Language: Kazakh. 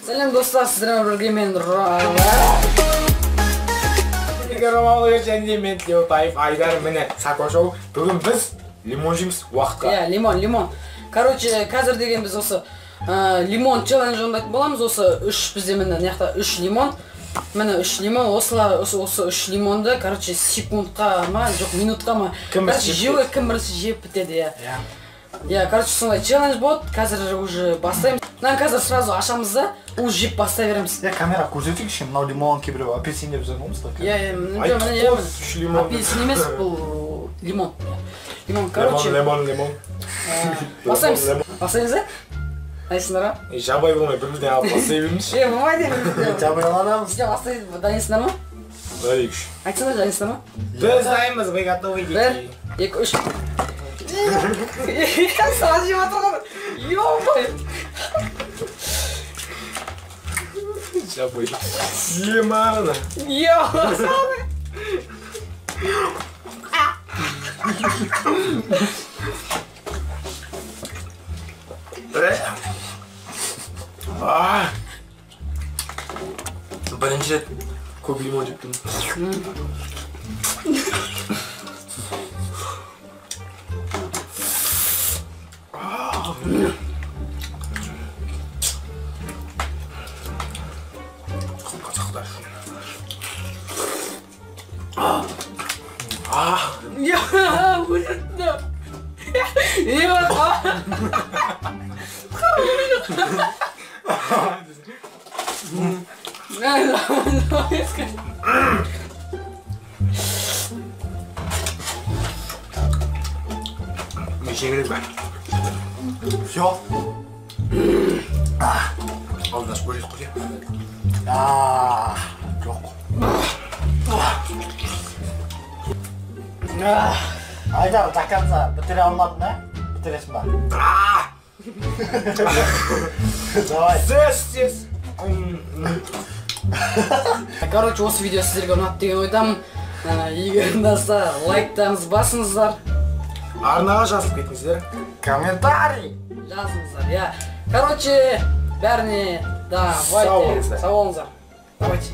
Сәлем достар, сіздермен бірге мен Ромалович және мен Тілеутаев, Айдар, міне Сако шоу. Бүгін біз лимон жейміз уақытқа. Лимон. Короче, қазір деген біз осы лимон челлендж орындайтын боламыз. Осы бізде міне мына 3 лимон. Міне 3 лимон, осы 3 лимонды, короче, секундқа ма, жоқ минутқа ма. Короче, жеуге кім бірінші жеп бітеді, короче, сондай челлендж болады. Қазір уже бастаймыз. Қазір сразу ашамыз да, уже жеп бастай береміз. Камера көрсетейікші, мынау лимон кейбіреу апельсин деп жүрген болмыз міне апельсин емес, бұл лимон. Короче, лимон. Бастаймыз, Дайсыңдар ма? Жабай болмай, бірімізден алып бастай берміз. Болмайды. Жабай аламыз. Бастай, дайынсыңдар ма? Дайынші. Айтсыңдар, дайынсыңдар ма? Біз дайынбыз, вы готовы дети. 1, 2, 3. Саған жеп отырған. Ё-моё. Жабай. Лимон. Ё-моё. Бірінші рет көп лимон жептім. Мешегелек бәр. Всё. Алдаш бөлек қойып. Жоқ. Айдар, таканса бітіре алмадың, а? Бітіресің ба? Давай. Сес. Короче, осы видео сіздерге ұнады деген ойдамын. Егер ұнаса, лайктарыңыз басыңыздар. Арнаға жазып кетіңіздер. Комментарий жазыңыздар, Короче, бәріне, давайте, сау болыңыздар. Давайте.